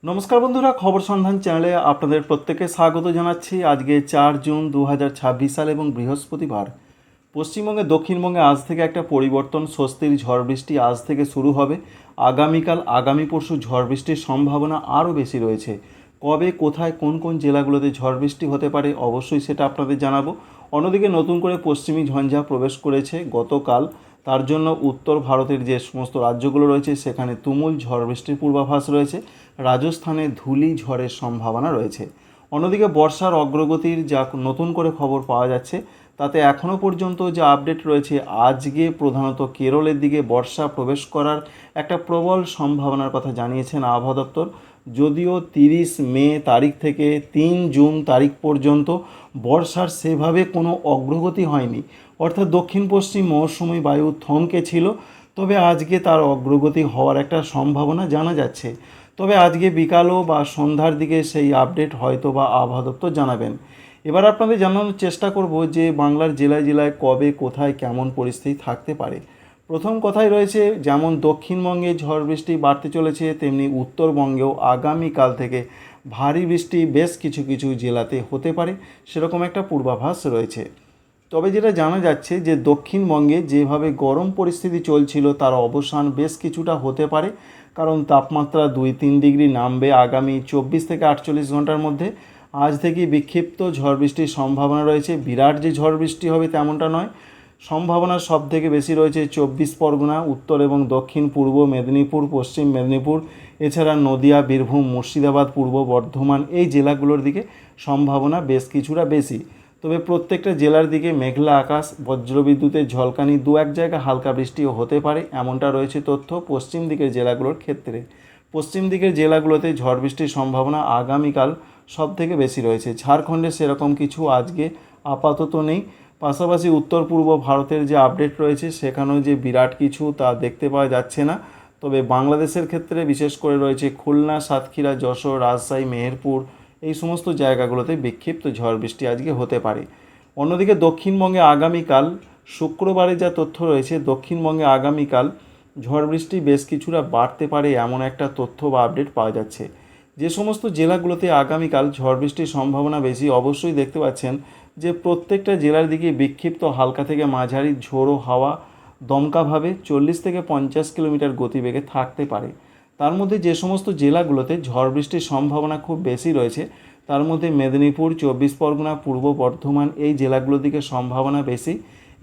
নমস্কার বন্ধুরা, খবর সন্ধান চ্যানেলে আপনাদের প্রত্যেককে স্বাগত জানাচ্ছি। আজকে 4 জুন 2026 সাল এবং বৃহস্পতিবার। পশ্চিমবঙ্গে দক্ষিণবঙ্গে আজ থেকে একটা পরিবর্তন, স্বস্তির ঝড় বৃষ্টি আজ থেকে শুরু হবে। আগামীকাল আগামী পরশু ঝড় বৃষ্টির সম্ভাবনা আরও বেশি রয়েছে। কবে, কোথায়, কোন কোন জেলাগুলোতে ঝড় বৃষ্টি হতে পারে অবশ্যই সেটা আপনাদের জানাবো। অন্যদিকে নতুন করে পশ্চিমী ঝঞ্ঝা প্রবেশ করেছে গতকাল, তার জন্য উত্তর ভারতের যে সমস্ত রাজ্যগুলো রয়েছে সেখানে তুমুল ঝড় বৃষ্টির পূর্বাভাস রয়েছে। রাজস্থানে ধূলি ঝড়ের সম্ভাবনা রয়েছে। অন্যদিকে বর্ষার অগ্রগতির যা নতুন করে খবর পাওয়া যাচ্ছে তাতে এখনও পর্যন্ত যে আপডেট রয়েছে, আজকে প্রধানত কেরলের দিকে বর্ষা প্রবেশ করার একটা প্রবল সম্ভাবনার কথা জানিয়েছেন আবহাওয়া দপ্তর। যদিও 30 মে তারিখ থেকে 3 জুন তারিখ পর্যন্ত বর্ষার সেভাবে কোনো অগ্রগতি হয়নি, অর্থাৎ দক্ষিণ পশ্চিম মৌসুমী বায়ু থমকে ছিল, তবে আজকে তার অগ্রগতি হওয়ার একটা সম্ভাবনা জানা যাচ্ছে। তবে আজকে বিকালও বা সন্ধ্যার দিকে সেই আপডেট হয়তো বা আবহাওয়া দপ্তর জানাবেন। এবার আপনাদের জানানোর চেষ্টা করব যে বাংলার জেলায় জেলায় কবে, কোথায়, কেমন পরিস্থিতি থাকতে পারে। প্রথম কথাই রয়েছে, যেমন দক্ষিণবঙ্গে ঝড় বৃষ্টি বাড়তে চলেছে, তেমনি উত্তরবঙ্গেও আগামীকাল থেকে ভারী বৃষ্টি বেশ কিছু কিছু জেলাতে হতে পারে, সেরকম একটা পূর্বাভাস রয়েছে। তবে যেটা জানা যাচ্ছে যে দক্ষিণবঙ্গে যেভাবে গরম পরিস্থিতি চলছিল তার অবসান বেশ কিছুটা হতে পারে, কারণ তাপমাত্রা 2-3 ডিগ্রি নামবে আগামী 24 থেকে 48 ঘন্টার মধ্যে। আজ থেকেই বিক্ষিপ্ত ঝড় বৃষ্টির সম্ভাবনা রয়েছে। বিরাট যে ঝড় বৃষ্টি হবে তেমনটা নয়। সম্ভাবনা সব থেকে বেশি রয়েছে 24 পরগনা, উত্তর এবং দক্ষিণ পূর্ব মেদিনীপুর, পশ্চিম মেদিনীপুর, এছাড়া নদিয়া, বীরভূম, মুর্শিদাবাদ, পূর্ব বর্ধমান এই জেলাগুলোর দিকে সম্ভাবনা বেশ কিছুটা বেশি। তবে প্রত্যেকটা জেলার দিকে মেঘলা আকাশ, বজ্রবিদ্যুতের ঝলকানি, দু এক জায়গায় হালকা বৃষ্টিও হতে পারে, এমনটা রয়েছে তথ্য পশ্চিম দিকের জেলাগুলোর ক্ষেত্রে। পশ্চিম দিকের জেলাগুলোতে ঝড় বৃষ্টির সম্ভাবনা আগামীকাল সব থেকে বেশি রয়েছে। ঝাড়খণ্ডে সেরকম কিছু আজকে আপাতত নেই। পাশাপাশি উত্তর পূর্ব ভারতের যে আপডেট রয়েছে সেখানেও যে বিরাট কিছু তা দেখতে পাওয়া যাচ্ছে না। তবে বাংলাদেশের ক্ষেত্রে বিশেষ করে রয়েছে খুলনা, সাতক্ষীরা, যশোর, রাজশাহী, মেহেরপুর এই সমস্ত জায়গাগুলোতে বিক্ষিপ্ত ঝড় বৃষ্টি আজকে হতে পারে। অন্যদিকে দক্ষিণবঙ্গে আগামীকাল শুক্রবারে যা তথ্য রয়েছে, দক্ষিণবঙ্গে আগামীকাল ঝড় বৃষ্টি বেশ কিছুটা বাড়তে পারে এমন একটা তথ্য বা আপডেট পাওয়া যাচ্ছে। যে সমস্ত জেলাগুলোতে আগামীকাল ঝড় বৃষ্টির সম্ভাবনা বেশি, অবশ্যই দেখতে পাচ্ছেন যে প্রত্যেকটা জেলার দিকে বিক্ষিপ্ত হালকা থেকে মাঝারি ঝোড়ো হাওয়া দমকাভাবে 40 থেকে 50 কিলোমিটার গতিবেগে থাকতে পারে। তার মধ্যে যে সমস্ত জেলাগুলোতে ঝড় বৃষ্টির সম্ভাবনা খুব বেশি রয়েছে তার মধ্যে মেদিনীপুর, 24 পরগনা, পূর্ব বর্ধমান এই জেলাগুলোর দিকে সম্ভাবনা বেশি।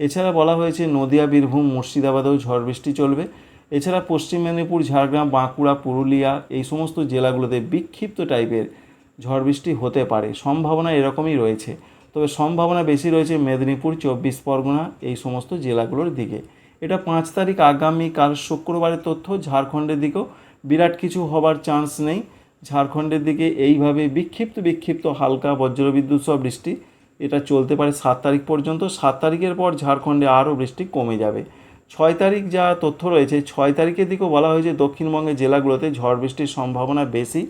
এছাড়া বলা হয়েছে নদিয়া, বীরভূম, মুর্শিদাবাদেও ঝড় বৃষ্টি চলবে। এছাড়া পশ্চিম মেদিনীপুর, ঝাড়গ্রাম, বাঁকুড়া, পুরুলিয়া এই সমস্ত জেলাগুলোতে বিক্ষিপ্ত টাইপের ঝড় বৃষ্টি হতে পারে, সম্ভাবনা এরকমই রয়েছে। তবে সম্ভাবনা বেশি রয়েছে মেদিনীপুর, 24 পরগনা এই সমস্ত জেলাগুলোর দিকে। এটা 5 তারিখ আগামীকাল শুক্রবারের তথ্য। ঝাড়খণ্ডের দিকেও বিরাট কিছু হবার চান্স নেই। ঝাড়খণ্ডের দিকে এইভাবে বিক্ষিপ্ত বিক্ষিপ্ত হালকা বজ্রবিদ্যুৎ সহ বৃষ্টি এটা চলতে পারে 7 তারিখ পর্যন্ত। 7 তারিখের পর ঝাড়খণ্ডে আরও বৃষ্টি কমে যাবে। 6 তারিখ যা তথ্য রয়েছে, 6 তারিখের দিকেও বলা হয়েছে দক্ষিণবঙ্গের জেলাগুলোতে ঝড় বৃষ্টির সম্ভাবনা বেশি।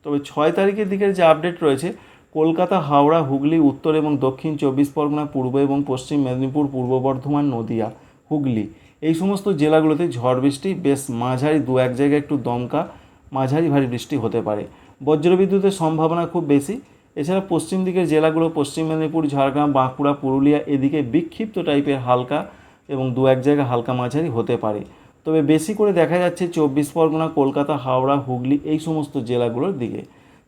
তবে 6 তারিখের দিকের যে আপডেট রয়েছে, কলকাতা, হাওড়া, হুগলি, উত্তর এবং দক্ষিণ 24 পরগনা, পূর্ব এবং পশ্চিম মেদিনীপুর, পূর্ব বর্ধমান, নদিয়া, হুগলি এই সমস্ত জেলাগুলোতে ঝড় বৃষ্টি বেশ মাঝারি, দু এক জায়গায় একটু দমকা মাঝারি ভারী বৃষ্টি হতে পারে। বজ্রবিদ্যুতের সম্ভাবনা খুব বেশি। এছাড়া পশ্চিম দিকের জেলাগুলো পশ্চিম মেদিনীপুর, ঝাড়গ্রাম, বাঁকুড়া, পুরুলিয়া এদিকে বিক্ষিপ্ত টাইপের হালকা এবং দু এক জায়গায় হালকা মাঝারি হতে পারে। তবে বেশি করে দেখা যাচ্ছে 24 পরগনা, কলকাতা, হাওড়া, হুগলি এই সমস্ত জেলাগুলোর দিকে।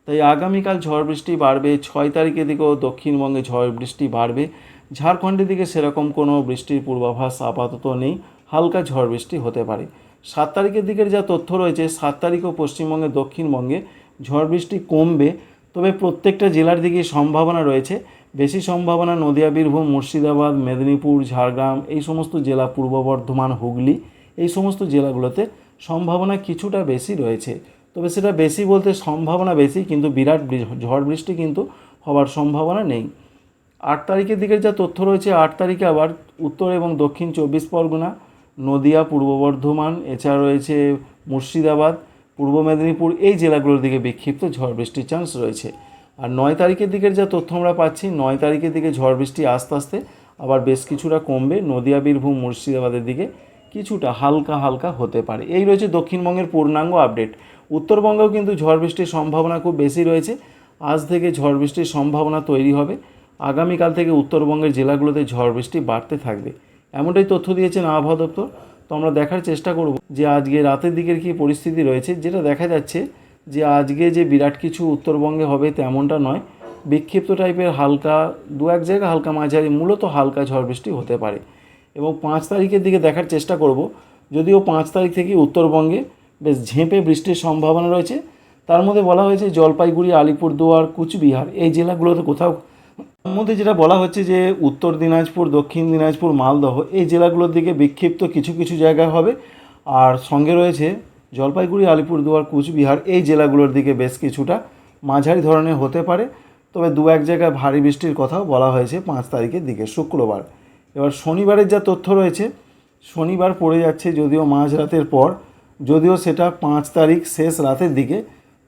তাই আগামীকাল ঝড় বৃষ্টি বাড়বে। 6 তারিখের দিকেও দক্ষিণবঙ্গে ঝড় বৃষ্টি বাড়বে। ঝাড়খণ্ডের দিকে সেরকম কোনো বৃষ্টির পূর্বাভাস আপাতত নেই, হালকা ঝড় বৃষ্টি হতে পারে। 7 তারিখের দিকের যা তথ্য রয়েছে, 7 তারিখও পশ্চিমবঙ্গে দক্ষিণবঙ্গে ঝড় বৃষ্টি কমবে। তবে প্রত্যেকটা জেলার দিকে সম্ভাবনা রয়েছে। বেশি সম্ভাবনা নদিয়া, বীরভূম, মুর্শিদাবাদ, মেদিনীপুর, ঝাড়গ্রাম এই সমস্ত জেলা, পূর্ব বর্ধমান, হুগলি এই সমস্ত জেলাগুলোতে সম্ভাবনা কিছুটা বেশি রয়েছে। তবে সেটা বেশি বলতে সম্ভাবনা বেশি, কিন্তু বিরাট ঝড় বৃষ্টি কিন্তু হওয়ার সম্ভাবনা নেই। 8 তারিখের দিকের যা তথ্য রয়েছে, 8 তারিখে আবার উত্তর এবং দক্ষিণ 24 পরগনা, নদিয়া, পূর্ব বর্ধমান, এছাড়া রয়েছে মুর্শিদাবাদ, পূর্ব মেদিনীপুর এই জেলাগুলোর দিকে বিক্ষিপ্ত ঝড় বৃষ্টির চান্স রয়েছে। আর 9 তারিখের দিকের যা তথ্য আমরা পাচ্ছি, 9 তারিখের দিকে ঝড় বৃষ্টি আস্তে আস্তে আবার বেশ কিছুটা কমবে। নদিয়া, বীরভূম, মুর্শিদাবাদের দিকে কিছুটা হালকা হালকা হতে পারে। এই রয়েছে দক্ষিণবঙ্গের পূর্ণাঙ্গ আপডেট। উত্তরবঙ্গেও কিন্তু ঝড় বৃষ্টির সম্ভাবনা খুব বেশি রয়েছে। আজ থেকে ঝড় বৃষ্টির সম্ভাবনা তৈরি হবে। আগামীকাল থেকে উত্তরবঙ্গের জেলাগুলোতে ঝড় বৃষ্টি বাড়তে থাকবে, এমনটাই তথ্য দিয়েছেন আবহাওয়া দপ্তর। তো আমরা দেখার চেষ্টা করব যে আজকে রাতের দিকের কী পরিস্থিতি রয়েছে। যেটা দেখা যাচ্ছে যে আজকে যে বিরাট কিছু উত্তরবঙ্গে হবে তেমনটা নয়, বিক্ষিপ্ত টাইপের হালকা দু এক জায়গা হালকা মাঝারি মূলত হালকা ঝড় বৃষ্টি হতে পারে। এবং 5 তারিখের দিকে দেখার চেষ্টা করব, যদিও 5 তারিখ থেকে উত্তরবঙ্গে বেশ ঝেঁপে বৃষ্টির সম্ভাবনা রয়েছে। তার মধ্যে বলা হয়েছে জলপাইগুড়ি, আলিপুরদুয়ার, কুচবিহার এই জেলাগুলোতে কোথাও মধ্যে যেটা বলা হচ্ছে যে উত্তর দিনাজপুর, দক্ষিণ দিনাজপুর, মালদহ এই জেলাগুলোর দিকে বিক্ষিপ্ত কিছু কিছু জায়গায় হবে। আর সঙ্গে রয়েছে জলপাইগুড়ি, আলিপুরদুয়ার, কুচবিহার এই জেলাগুলোর দিকে বেশ কিছুটা মাঝারি ধরনের হতে পারে। তবে দু এক জায়গায় ভারী বৃষ্টির কথাও বলা হয়েছে 5 তারিখের দিকে, শুক্রবার। এবার শনিবারের যা তথ্য রয়েছে, শনিবার পড়ে যাচ্ছে যদিও মাঝরাতের পর, যদিও সেটা 5 তারিখ শেষ রাতের দিকে।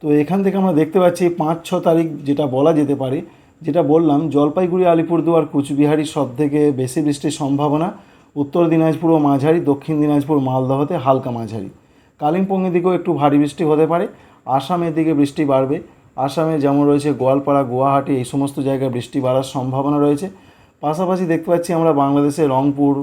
তো এখান থেকে আমরা দেখতে পাচ্ছি 5-6 তারিখ যেটা বলা যেতে পারে, যেটা বললাম জলপাইগুড়ি, আলিপুরদুয়ার, কুচবিহারই সবথেকে বেশি বৃষ্টির সম্ভাবনা। উত্তর দিনাজপুর ও মাঝারি, দক্ষিণ দিনাজপুর, মালদহতে হালকা মাঝারি। কালিম্পংয়ের দিকেও একটু ভারী বৃষ্টি হতে পারে। আসামের দিকে বৃষ্টি বাড়বে। আসামে যেমন রয়েছে গোয়ালপাড়া, গুয়াহাটি এই সমস্ত জায়গায় বৃষ্টি বাড়ার সম্ভাবনা রয়েছে। পাশাপাশি দেখতে পাচ্ছি আমরা বাংলাদেশে রংপুর,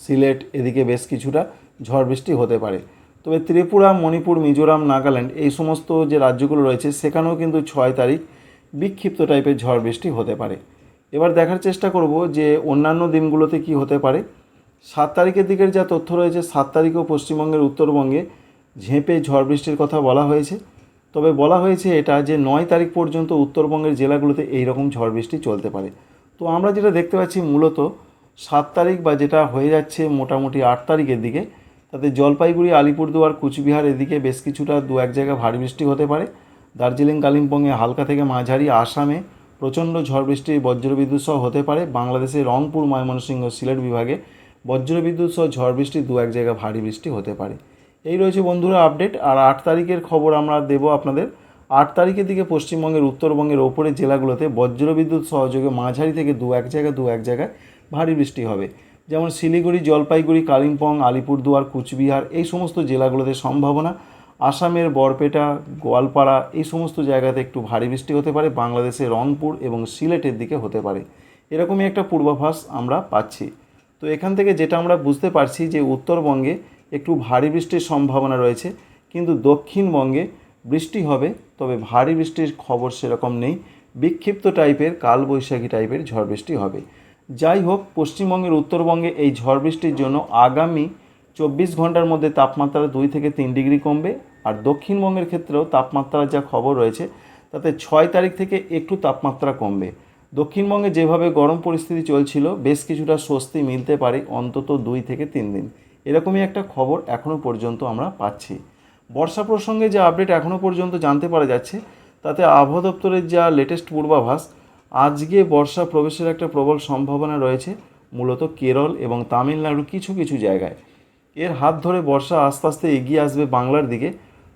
সিলেট এদিকে বেশ কিছুটা ঝড় বৃষ্টি হতে পারে। তবে ত্রিপুরা, মণিপুর, মিজোরাম, নাগাল্যান্ড এই সমস্ত যে রাজ্যগুলো রয়েছে সেখানেও কিন্তু 6 তারিখ বিক্ষিপ্ত টাইপের ঝড় বৃষ্টি হতে পারে। এবার দেখার চেষ্টা করব যে অন্যান্য দিনগুলোতে কি হতে পারে। 7 তারিখের দিকের যা তথ্য রয়েছে, 7 তারিখেও পশ্চিমবঙ্গের উত্তরবঙ্গে ঝেঁপে ঝড় বৃষ্টির কথা বলা হয়েছে। তবে বলা হয়েছে এটা যে 9 তারিখ পর্যন্ত উত্তরবঙ্গের জেলাগুলোতে এই রকম ঝড় বৃষ্টি চলতে পারে। তো আমরা যেটা দেখতে পাচ্ছি মূলত 7 তারিখ বা যেটা হয়ে যাচ্ছে মোটামুটি 8 তারিখের দিকে, তাতে জলপাইগুড়ি, আলিপুরদুয়ার, কুচবিহার এদিকে বেশ কিছুটা দু এক জায়গায় ভারী বৃষ্টি হতে পারে। দার্জিলিং, কালিম্পংয়ে হালকা থেকে মাঝারি, আসামে প্রচণ্ড ঝড় বৃষ্টি, বজ্রবিদ্যুৎ সহ হতে পারে। বাংলাদেশে রংপুর, ময়মনসিংহ, সিলেট বিভাগে বজ্রবিদ্যুৎ সহ ঝড় বৃষ্টি, দু এক জায়গায় ভারী বৃষ্টি হতে পারে। এই রয়েছে বন্ধুরা আপডেট। আর 8 তারিখের খবর আমরা দেব আপনাদের। 8 তারিখের দিকে পশ্চিমবঙ্গের উত্তরবঙ্গের ওপরের জেলাগুলোতে বজ্রবিদ্যুৎ সহযোগে মাঝারি থেকে দু এক জায়গায় ভারী বৃষ্টি হবে। যেমন শিলিগুড়ি, জলপাইগুড়ি, কালিম্পং, আলিপুরদুয়ার, কুচবিহার এই সমস্ত জেলাগুলোতে সম্ভাবনা। আসামের বরপেটা, গোয়ালপাড়া এই সমস্ত জায়গাতে একটু ভারী বৃষ্টি হতে পারে। বাংলাদেশে রংপুর এবং সিলেটের দিকে হতে পারে, এরকমই একটা পূর্বাভাস আমরা পাচ্ছি। তো এখান থেকে যেটা আমরা বুঝতে পারছি যে উত্তরবঙ্গে একটু ভারী বৃষ্টির সম্ভাবনা রয়েছে, কিন্তু দক্ষিণবঙ্গে বৃষ্টি হবে, তবে ভারী বৃষ্টির খবর সেরকম নেই। বিক্ষিপ্ত টাইপের কালবৈশাখী টাইপের ঝড় বৃষ্টি হবে। যাই হোক, পশ্চিমবঙ্গের উত্তরবঙ্গে এই ঝড় বৃষ্টির জন্য আগামী 24 ঘন্টার মধ্যে তাপমাত্রা 2 থেকে 3 ডিগ্রি কমবে। আর দক্ষিণবঙ্গের ক্ষেত্রেও তাপমাত্রার যা খবর রয়েছে তাতে 6 তারিখ থেকে একটু তাপমাত্রা কমবে। দক্ষিণবঙ্গে যেভাবে গরম পরিস্থিতি চলছিল বেশ কিছুটা স্বস্তি মিলতে পারে অন্তত 2 থেকে 3 দিন, এরকমই একটা খবর এখনও পর্যন্ত আমরা পাচ্ছি। বর্ষা প্রসঙ্গে যে আপডেট এখনও পর্যন্ত জানতে পারা যাচ্ছে তাতে আবহাওয়া দপ্তরের যা লেটেস্ট পূর্বাভাস, আজকে বর্ষা প্রবেশের একটা প্রবল সম্ভাবনা রয়েছে মূলত কেরল এবং তামিলনাড়ু কিছু কিছু জায়গায়। এর হাত ধরে বর্ষা আস্তে আস্তে এগিয়ে আসবে বাংলার দিকে।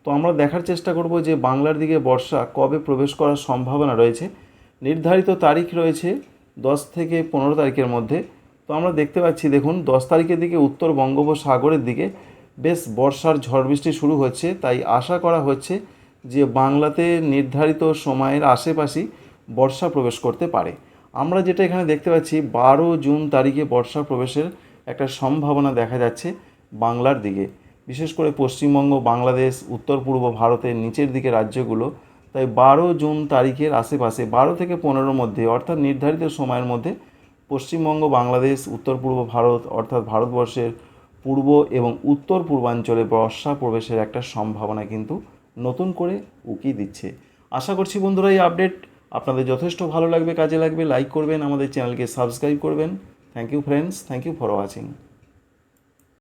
তো আমরা দেখার চেষ্টা করব যে বাংলার দিকে বর্ষা কবে প্রবেশ করার সম্ভাবনা রয়েছে। নির্ধারিত তারিখ রয়েছে 10 থেকে 15 তারিখের মধ্যে। তো আমরা দেখতে পাচ্ছি, দেখুন 10 তারিখের দিকে উত্তর বঙ্গোপসাগরের দিকে বেশ বর্ষার ঝড় বৃষ্টি শুরু হচ্ছে। তাই আশা করা হচ্ছে যে বাংলাতে নির্ধারিত সময়ের আশেপাশেই বর্ষা প্রবেশ করতে পারে। আমরা যেটা এখানে দেখতে পাচ্ছি 12 জুন তারিখে বর্ষা প্রবেশের একটা সম্ভাবনা দেখা যাচ্ছে বাংলার দিকে, বিশেষ করে পশ্চিমবঙ্গ, বাংলাদেশ, উত্তর পূর্ব ভারতের নিচের দিকে রাজ্যগুলো। তাই 12 জুন তারিখের আশেপাশে 12 থেকে 15 মধ্যে অর্থাৎ নির্ধারিত সময়ের মধ্যে পশ্চিমবঙ্গ, বাংলাদেশ, উত্তর পূর্ব ভারত অর্থাৎ ভারতবর্ষের পূর্ব এবং উত্তর পূর্বাঞ্চলে বর্ষা প্রবেশের একটা সম্ভাবনা কিন্তু নতুন করে উকি দিচ্ছে। আশা করছি বন্ধুরা এই আপডেট আপনাদের যথেষ্ট ভালো লাগবে, কাজে লাগবে। লাইক করবেন, আমাদের চ্যানেলকে সাবস্ক্রাইব করবেন। Thank you friends, thank you for watching.